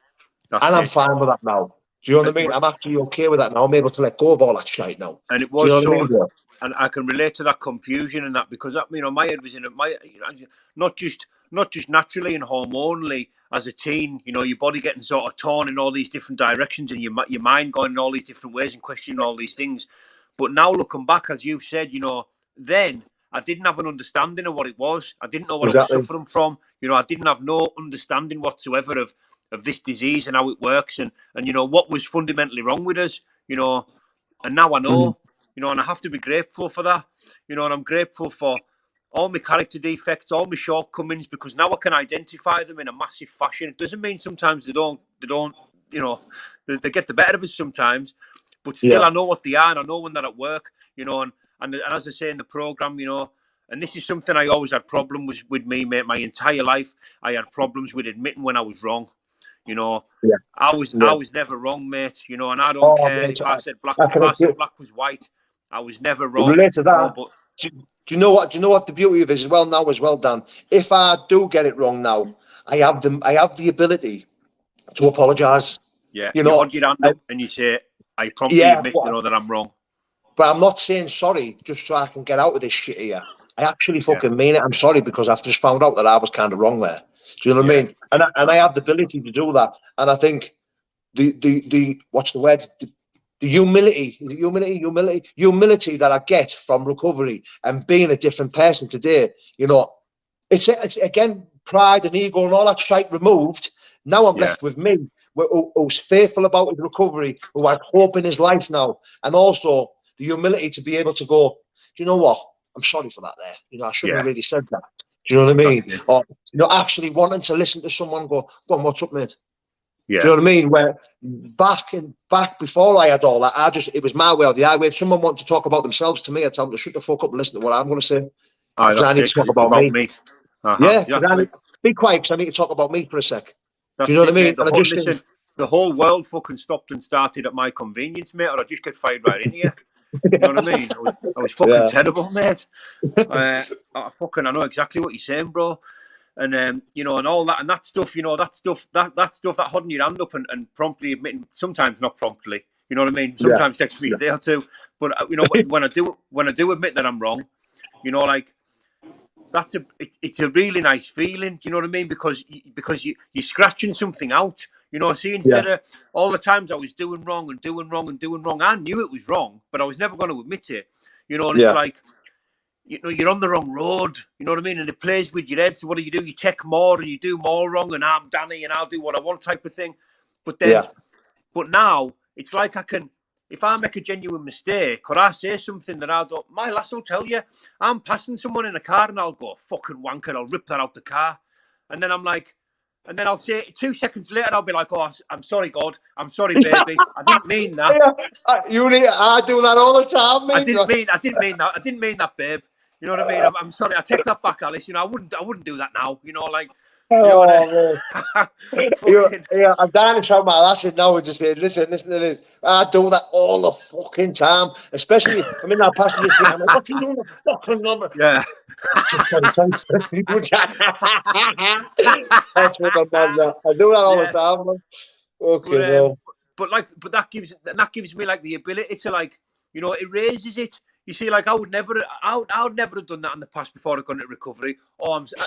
That's And I'm it. fine with that now. Do you know what I mean? I'm actually okay with that now. I'm able to let go of all that shit now. And it Do you was know what I so, mean, bro? and I can relate to that confusion and that, because my head was in my, not just naturally and hormonally as a teen, your body getting sort of torn in all these different directions, and your mind going in all these different ways and questioning all these things. But now looking back, as you've said, then I didn't have an understanding of what it was. I didn't know what I was Exactly. suffering from. I didn't have no understanding whatsoever of this disease and how it works, and what was fundamentally wrong with us. And now I know, and I have to be grateful for that, and I'm grateful for all my character defects, all my shortcomings, because now I can identify them in a massive fashion. It doesn't mean sometimes they don't, they get the better of us sometimes, but still Yeah. I know what they are, and I know when they're at work, and as I say in the program, And this is something I always had problems with me, mate. My entire life, I had problems with admitting when I was wrong. You know, Yeah. I Yeah. was never wrong, mate. You know, and I don't Oh, care mate, if I said black. I If can I said black was white, I was never wrong. relate to You know, that. but Do you know what? Do you know what the beauty of it is as well now as well, Dan? If I do get it wrong now, I have the ability to apologise. yeah, You you know, hold your hand up and you say, "I promptly yeah, admit, you know, that I'm wrong." but I'm not saying sorry just so I can get out of this shit here. I actually Yeah, fucking mean it. I'm sorry because I've just found out that I was kind of wrong there. Do you know what I yeah, mean? And I have the ability to do that. And I think the what's the word? The humility that I get from recovery and being a different person today. You know, it's again pride and ego and all that shite removed. Now I'm yeah, left with me, who's faithful about his recovery, who has hope in his life now, and also the humility to be able to go, do you know what? I'm sorry for that there. You know, I shouldn't have yeah. really said that. Do you know what I That's mean? it. Or, you know, actually wanting to listen to someone go on, what's up, mate? Do Yeah, you know what I mean? Where back before I had all that, it was my way or the highway. If someone wanted to talk about themselves to me, I'd tell them to shut the fuck up and listen to what I'm going to say aye, because I that's need it. to Because talk it's about about me. me. Yeah, because I Exactly. need be quiet because I need to talk about me for a sec. Do you That's know what I it, mean? mate. And I just think, Listen, the whole world fucking stopped and started at my convenience, mate, or I just get fired right into you. You know what I mean? I was fucking yeah, terrible, mate. I know exactly what you're saying, bro. And you know, and all that and that stuff, you know, that stuff, that holding your hand up and promptly admitting, sometimes not promptly. You know what I mean? yeah, Sometimes it takes me a day or two, but you know, when I do admit that I'm wrong, you know, like it's a really nice feeling. You know what I mean? Because you're scratching something out. You know, see, yeah, instead of all the times I was doing wrong and doing wrong and doing wrong, I knew it was wrong, but I was never going to admit it. You know, and it's yeah, like, you know, you're on the wrong road. You know what I mean? And it plays with your head. So what do? You check more and you do more wrong, and I'm Danny and I'll do what I want type of thing. But then, yeah, but now it's like I can, if I make a genuine mistake or I say something that I don't, my lass will tell you, I'm passing someone in a car and I'll go, fucking wanker, I'll rip that out the car. And then I'm like, and then I'll say 2 seconds later, I'll be like, oh, I'm sorry, God. I'm sorry, baby. I didn't mean that. yeah. I do that all the time, mate. I didn't mean that. I didn't mean that, babe. You know what I mean? I'm sorry. I take that back, Alice. You know, I wouldn't do that now. You know, like, you know, Oh man. fucking, I'm dying to shout my ass in now and just say, listen to this. I do that all the fucking time. Especially if I'm in that passenger seat. I'm like, what's he doing the fucking number? yeah. Sorry. That's what I'm on that. I do that all the Yeah. time, man. But Okay, no. that gives me like the ability to, like, you know, it raises it. You see, like, I would never have done that in the past before I got into recovery.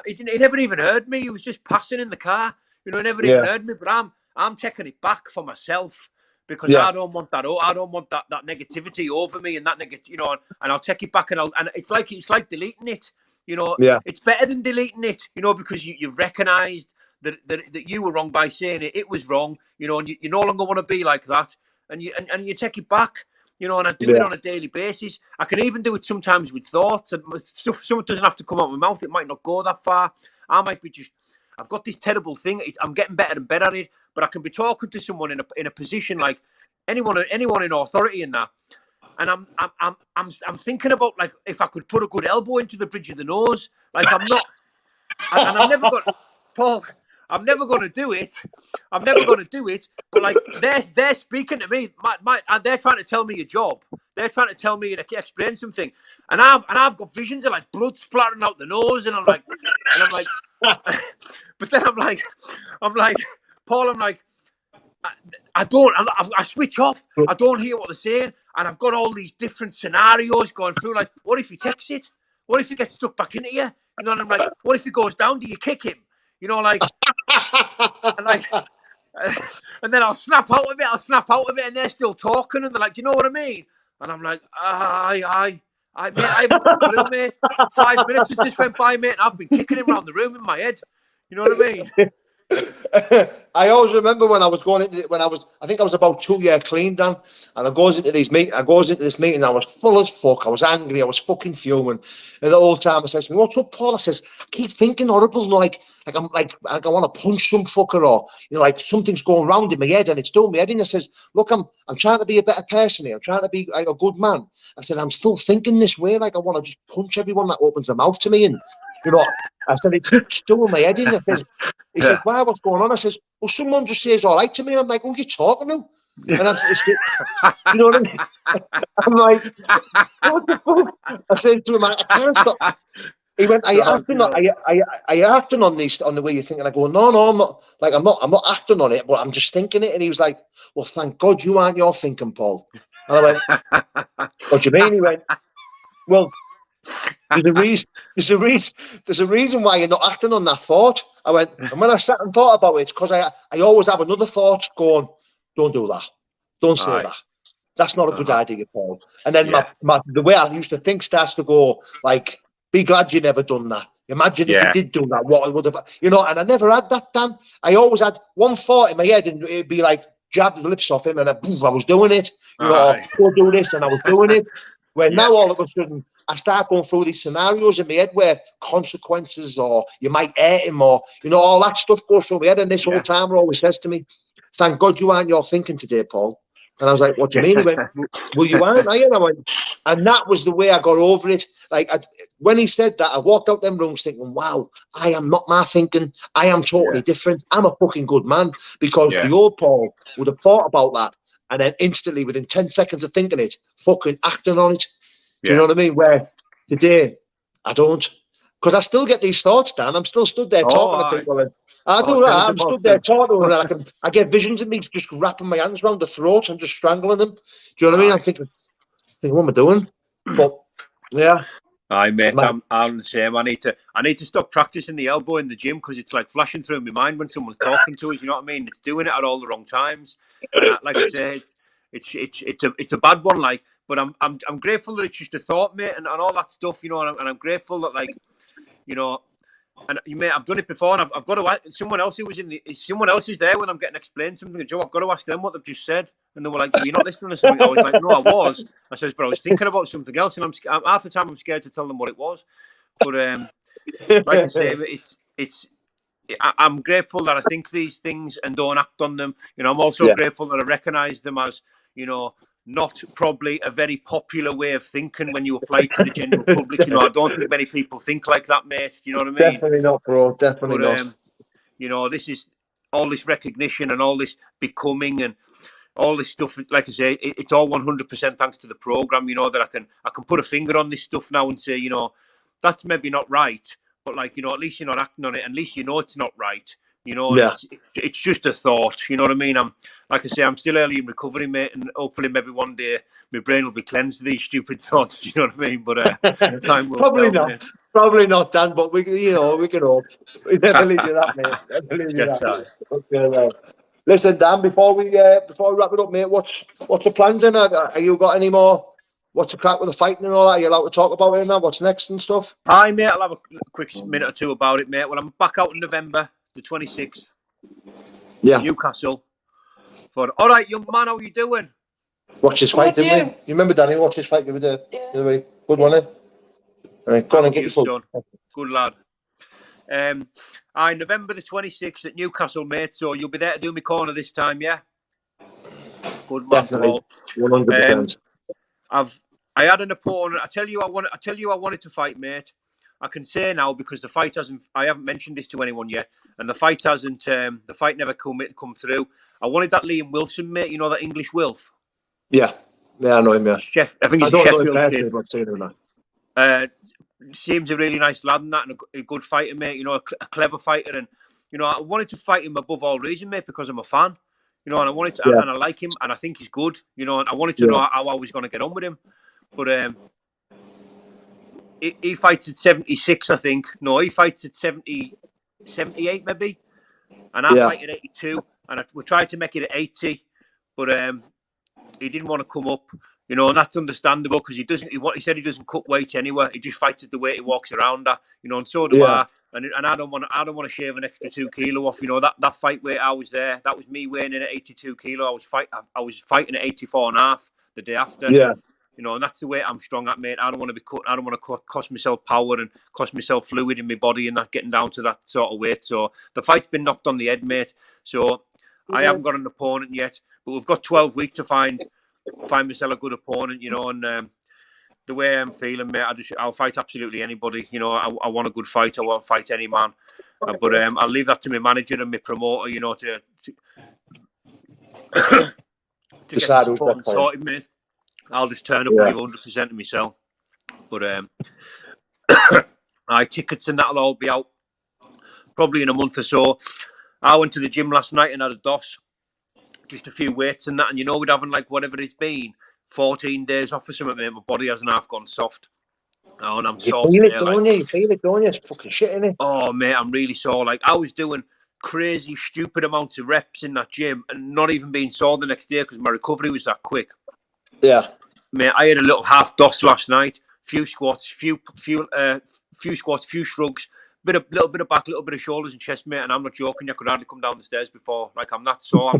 He never even heard me. He was just passing in the car. You know, he never even Yeah, heard me. But I'm taking it back for myself because yeah, I don't want that. I don't want that negativity over me and that negative. You know, and I'll take it back and it's like deleting it. You know, yeah, it's better than deleting it. You know, because you've recognised that you were wrong by saying it. It was wrong, you know, and you no longer want to be like that, and you take it back, you know. And I do it yeah, on a daily basis. I can even do it sometimes with thoughts and stuff. Something doesn't have to come out of my mouth. It might not go that far. I might be just. I've got this terrible thing. I'm getting better and better at it, but I can be talking to someone in a position like anyone in authority in that. And I'm thinking about, like, if I could put a good elbow into the bridge of the nose, like I'm not, and I'm never got Paul. I'm never going to do it. I'm never going to do it. But like they're speaking to me. And they're trying to tell me a job. They're trying to tell me to explain something. And I've got visions of like blood splattering out the nose, and I'm like, but then I'm like, Paul. I'm like, I switch off. I don't hear what they're saying, and I've got all these different scenarios going through. Like, what if he takes it? What if he gets stuck back into you? You know, and I'm like, what if he goes down? Do you kick him? You know, like, and like, and then I'll snap out of it. And they're still talking, and they're like, do you know what I mean? And I'm like, mate, I haven't got a clue, mate. 5 minutes has just went by, mate, and I've been kicking him around the room in my head. You know what I mean? I always remember when I was going into I think I was about 2 years clean, Dan, and I goes into this meeting. I was full as fuck. I was angry. I was fucking fuming. And the whole time I says to me, "What's up, Paul?" I says, "I keep thinking horrible, like I want to punch some fucker, or like something's going round in my head and it's doing my head in." I says, "Look, I'm trying to be a better person here. I'm trying to be like a good man." I said, "I'm still thinking this way. Like I want to just punch everyone that opens their mouth to me." And I said, "It's doing my head in." I says. He says, "Why? What's going on?" I says, "Well, someone just says all right to me." I'm like, "Who are you talking to?" And you know what I mean? I'm like, "What the fuck?" I said to him, "I can't stop." He went, "Are you acting on? Are you acting on this on the way you think?" And I go, "No, no, I'm not. Like, I'm not acting on it, but I'm just thinking it." And he was like, "Well, thank God you aren't. You're thinking, Paul." And I went, "What do you mean?" He went, "Well, there's a reason. There's a reason. There's a reason why you're not acting on that thought." I went, and when I sat and thought about it, because I always have another thought going, "Don't do that. Don't say that. That's not a good idea, Paul." And then the way I used to think starts to go like, "Be glad you never done that. Imagine if you did do that, what I would have." And I never had that, Dan. I always had one thought in my head, and it'd be like jab the lips off him, and I was doing it. Or go do this, and I was doing it. Where now all of a sudden I start going through these scenarios in my head where consequences, or you might hurt him, or all that stuff goes through my head. And this whole time always says to me, "Thank God you aren't your thinking today, Paul." And I was like, "What do you mean?" He went, "Well, you aren't, are you?" And I went, and that was the way I got over it. Like when he said that, I walked out them rooms thinking, "Wow, I am not my thinking. I am totally different. I'm a fucking good man." Because the old Paul would have thought about that, and then instantly, within 10 seconds of thinking it, fucking acting on it. Do you know what I mean? Where today, I don't. Because I still get these thoughts, Dan. I'm still stood there talking to people. And I do that. I'm stood there talking to them, and I get visions of me just wrapping my hands around the throat and just strangling them. Do you know what I mean? I'm thinking, what am I doing? But, yeah. Aye, mate, I'm the same. I need to stop practicing the elbow in the gym, because it's like flashing through my mind when someone's talking to us. You know what I mean? It's doing it at all the wrong times. And like I said, it's a bad one. Like, but I'm grateful that it's just a thought, mate, and all that stuff. And I'm grateful that, like, and you may I've done it before, and I've got to ask someone else who was someone else is there when I'm getting explained something. Joe, I've got to ask them what they've just said, and they were like, "Were you not listening to something?" I was like, "No, I was." I says, "But I was thinking about something else," and I'm half the time I'm scared to tell them what it was. But like I say, I'm grateful that I think these things and don't act on them. I'm also grateful that I recognise them as not probably a very popular way of thinking when you apply it to the general public. I don't think many people think like that, mate. You know what I mean? Definitely not, bro. Definitely not. This is all this recognition and all this becoming and all this stuff. Like I say, it's all 100% thanks to the program. That I can put a finger on this stuff now and say, that's maybe not right, but at least you're not acting on it. At least it's not right. It's just a thought. You know what I mean? Like I say, I'm still early in recovery, mate, and hopefully maybe one day my brain will be cleansed of these stupid thoughts. You know what I mean? But time will probably tell, not. mate. Probably not, Dan. But we can hope. We never leave you that, mate. Never leave you that. Okay, well. Listen, Dan. Before we wrap it up, mate, what's the plans? Then? Are you got any more? What's the crack with the fighting and all that? Are you allowed to talk about it now? What's next and stuff? Aye, mate. I'll have a quick minute or two about it, mate. Well, I'm back out in November the 26th. Yeah. Newcastle. All right, young man, how are you doing? Watch this fight, didn't we? You remember, Danny? Watch this fight the other day. Good one, eh? All right, go on and get your food. Good lad. November the 26th at Newcastle, mate. So you'll be there to do me corner this time, yeah? Good man, definitely. Paul. 100%. I had an opponent. I tell you, I wanted to fight, mate. I can say now because the fight hasn't. I haven't mentioned this to anyone yet, and the fight hasn't. The fight never come through. I wanted that Liam Wilson, mate. You know that English Wilf. Yeah, I know him. Yeah, I think he's a Sheffield kid. I've seen him now. Seems a really nice lad and that, and a good fighter, mate. A clever fighter, and I wanted to fight him above all reason, mate, because I'm a fan. And I wanted to, and I like him, and I think he's good. And I wanted to know how I was going to get on with him, but he fights at 76, I think. No, he fights at 70, 78 maybe, and I fight at 82, and we tried to make it at 80, but he didn't want to come up. And that's understandable because he said he doesn't cut weight anywhere. He just fights at the weight he walks around at. And so do I. and I don't want to shave an extra 2 kilo off. You know, that fight weight I was there. That was me weighing in at 82 kilo. I was fighting at 84.5 the day after. Yeah. You know, and that's the weight I'm strong at, mate. I don't want to be cut. I don't want to cost myself power and cost myself fluid in my body and not getting down to that sort of weight. So the fight's been knocked on the head, mate. So I haven't got an opponent yet, but we've got 12 weeks to find myself a good opponent. You know, and the way I'm feeling, mate, I'll fight absolutely anybody. You know, I want a good fight. I want to fight any man. But I'll leave that to my manager and my promoter. You know, to decide get the support and sorted, mate. I'll just turn up and give 100% to myself. But tickets and that'll all be out probably in a month or so. I went to the gym last night and had a DOS, just a few weights and that. And you know, we'd having like whatever it's been, 14 days off or something, mate. My body hasn't half gone soft. Oh, and I'm sore. You feel it, don't you? It's fucking shit, isn't it? Oh, mate, I'm really sore. Like, I was doing crazy, stupid amounts of reps in that gym and not even being sore the next day because my recovery was that quick. Yeah. Mate, I had a little half DOS last night. Few squats, few shrugs, little bit of back, little bit of shoulders and chest, mate. And I'm not joking. I could hardly come down the stairs before. Like, I'm not sore. I'm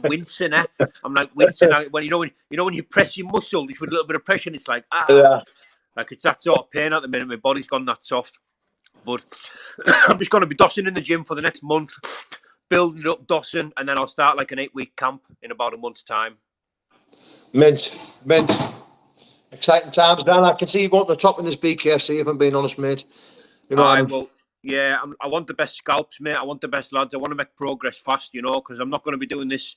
wincing. I'm like wincing. When you press your muscle, just with a little bit of pressure, and it's like like it's that sort of pain at the minute. My body's gone that soft. But I'm just going to be dossing in the gym for the next month, building it up, dossing, and then I'll start like an 8-week camp in about a month's time. Mint. Exciting times, Dan. I can see you want the top in this BKFC, if I'm being honest, mate. You know, I want the best scalps, mate. I want the best lads. I want to make progress fast, you know, because I'm not going to be doing this,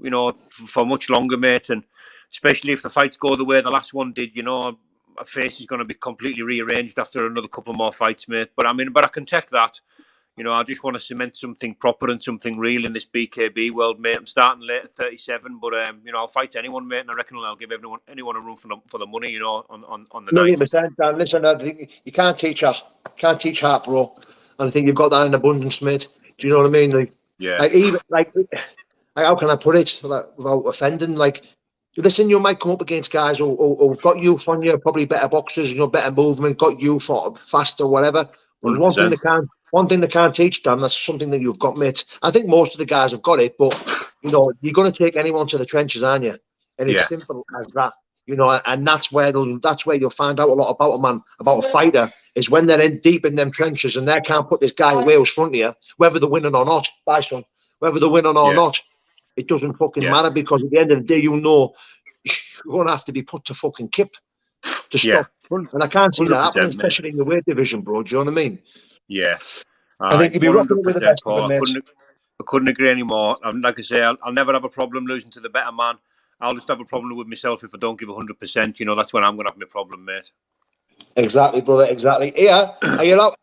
you know, for much longer, mate. And especially if the fights go the way the last one did, you know, my face is going to be completely rearranged after another couple more fights, mate. But I can take that. You know, I just want to cement something proper and something real in this BKB world, mate. I'm starting late at 37, but you know, I'll fight anyone, mate, and I reckon I'll give anyone a run for the money, you know, on the night. 100%, Dan. Listen, I think you can't teach heart, bro. And I think you've got that in abundance, mate. Do you know what I mean? Like, yeah. Like even like how can I put it without offending? Like, listen, you might come up against guys who've got youth on you, probably better boxers, you know, better movement, got you for faster, whatever. But one thing they can't teach, Dan, that's something that you've got, mate. I think most of the guys have got it, but you know, you're going to take anyone to the trenches, aren't you? And it's simple as that, you know. And that's where you'll find out a lot about a man, about a fighter, is when they're deep in them trenches and they can't put this guy away who's front of you, whether they're winning or not. Bye, son. Whether they're winning or not, it doesn't fucking matter, because at the end of the day, you know, you're going to have to be put to fucking kip to stop. And I can't see that happening, especially in the weight division, bro. Do you know what I mean? Yeah. I think you'd be rocking it with the best of them, mate. I couldn't agree anymore. Like I say, I'll never have a problem losing to the better man. I'll just have a problem with myself if I don't give 100%. You know, that's when I'm going to have my problem, mate. Exactly, brother. Exactly. Yeah. Are you out?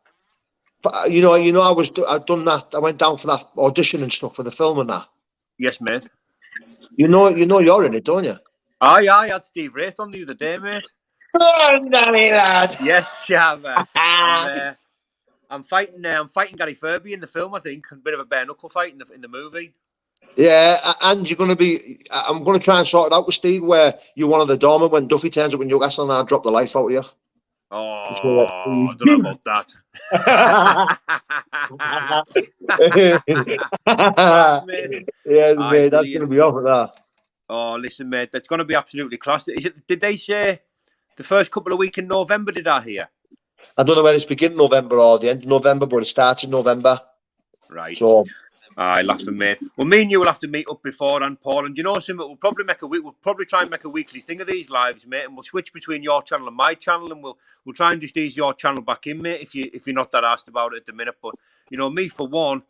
You know, I've done that. I went down for that audition and stuff for the film and that. Yes, mate. You know, you're in it, don't you? Aye, I had Steve Wraith on the other day, mate. Oh, Danny, lad. Yes, Chava. I'm fighting Gary Furby in the film, I think. A bit of a bare knuckle fight in the movie. Yeah, and you're going to be... I'm going to try and sort it out with Steve, where you're one of the doormen when Duffy turns up in Newcastle and I'll drop the life out of you. Oh, I don't know about that. Mate, that's going to be off at that. Oh, listen, mate, that's going to be absolutely class. Did they say the first couple of weeks in November, did I hear? I don't know whether it's beginning November or the end of November, but it starts in November. Right. So, aye, laughing, mate. Well, me and you will have to meet up beforehand, Paul. And you know something? We'll probably try and make a weekly thing of these lives, mate. And we'll switch between your channel and my channel, and we'll try and just ease your channel back in, mate. If you're not that asked about it at the minute, but you know, me for one,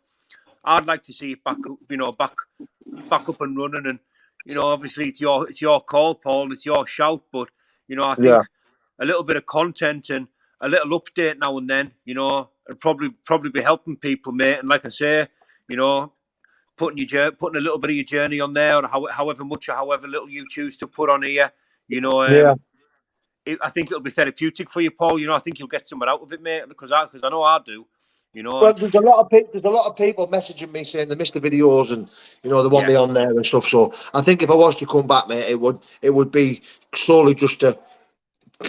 I'd like to see it back, you know, back up and running. And you know, obviously it's your call, Paul. It's your shout, but you know, I think a little bit of content and a little update now and then, you know, it'll probably be helping people, mate. And like I say, you know, putting a little bit of your journey on there, or however much or however little you choose to put on here, you know. I think it'll be therapeutic for you, Paul. You know, I think you'll get something out of it, mate. Because I know I do. You know. Well, there's a lot of people messaging me saying they missed the videos and you know they want me on there and stuff. So I think if I was to come back, mate, it would be solely just to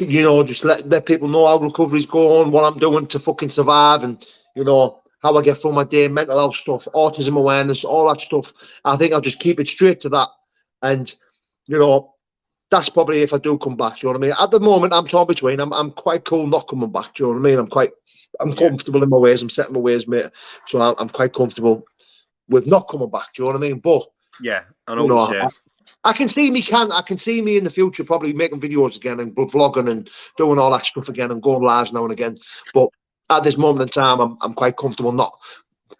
you know, just let people know how recovery's going, what I'm doing to fucking survive, and you know how I get through my day, mental health stuff, autism awareness, all that stuff. I think I'll just keep it straight to that, and you know, that's probably if I do come back. Do you know what I mean? At the moment, I'm torn between. I'm quite cool not coming back. Do you know what I mean? I'm comfortable in my ways. I'm set in my ways, mate. So I'm quite comfortable with not coming back. Do you know what I mean? But yeah, I know you what know, you're saying. I can see me in the future probably making videos again and vlogging and doing all that stuff again and going live now and again. But at this moment in time, I'm quite comfortable not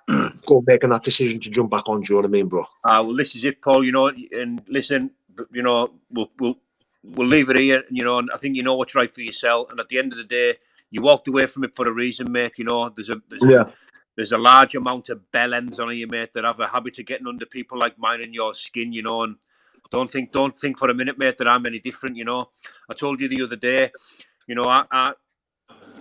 making that decision to jump back on. Do you know what I mean, bro? Well, this is it, Paul. You know, and listen, you know, we'll leave it here. You know, and I think you know what's right for yourself. And at the end of the day, you walked away from it for a reason, mate. You know, there's a large amount of bellends on you, mate, that have a habit of getting under people like mine and your skin. You know, and don't think for a minute, mate, that I'm any different. You know, I told you the other day. You know,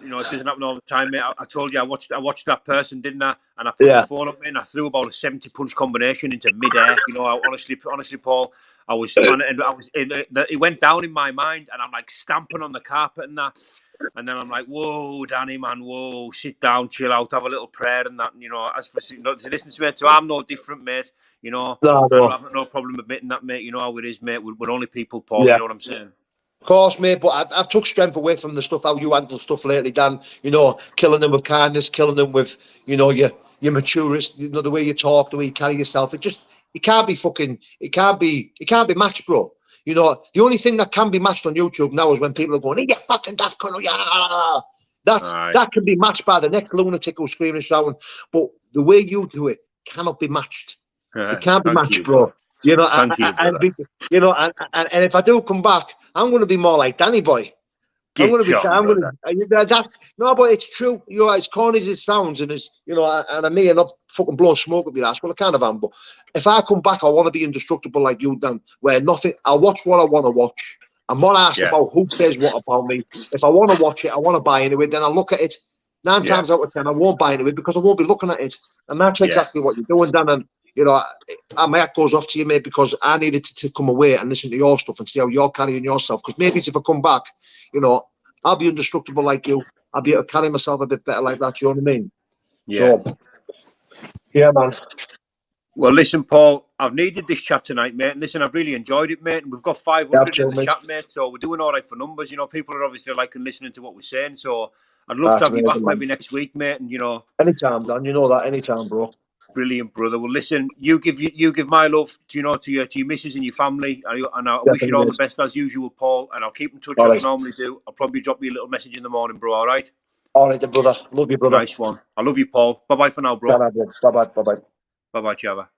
you know, it doesn't happen all the time, mate. I told you I watched that person, didn't I? And I put the phone up, mate, and I threw about a 70-punch combination into midair. You know, honestly, Paul, it went down in my mind, and I'm like stamping on the carpet and that. And then I'm like, whoa, Danny, man, whoa, sit down, chill out, have a little prayer and that. And, you know, as for listen to me, so I'm no different, mate. You know, No. I've no problem admitting that, mate. You know how it is, mate. We're only people, Paul. You know what I'm saying? Of course, mate, but I've took strength away from the stuff how you handle stuff lately, Dan. You know, killing them with kindness, killing them with, you know, your maturest, you know, the way you talk, the way you carry yourself. It can't be matched, bro. You know, the only thing that can be matched on YouTube now is when people are going, "Hey, you fucking daft cunt, yeah." That can be matched by the next lunatic who's screaming and shouting. But the way you do it cannot be matched. It can't be matched, bro. You know, Thank you, brother. You know, and if I do come back, I'm going to be more like Danny Boy. That's no, but it's true. You know, as corny as it sounds, and as you know, and I may not fucking blow smoke up your ass. Well, I kind of am, but if I come back, I want to be indestructible like you, Dan. Where nothing, I'll watch what I want to watch. I'm not asked about who says what about me. If I want to watch it, I want to buy into it. Then I'll look at it. 9 times out of 10, I won't buy into it because I won't be looking at it. And that's exactly what you're doing, Dan. And you know, my hat goes off to you, mate, because I needed to come away and listen to your stuff and see how you're carrying yourself. Because maybe if I come back, you know, I'll be indestructible like you. I'll be able to carry myself a bit better like that. You know what I mean? Yeah. So, yeah, man. Well, listen, Paul, I've needed this chat tonight, mate. And listen, I've really enjoyed it, mate. And we've got 500 in the chat, mate. So we're doing all right for numbers. You know, people are obviously liking listening to what we're saying. So I'd love to have you back maybe next week, mate. And, you know. Anytime, Dan. You know that. Anytime, bro. Brilliant, brother. Well, listen, you give my love, to your missus and your family, and I wish you all the best as usual, Paul. And I'll keep in touch like I normally do. I'll probably drop you a little message in the morning, bro. All right. All right, then, brother. Love you, brother. Nice one. I love you, Paul. Bye bye for now, bro. Bye bye. Bye bye. Bye bye, Chava.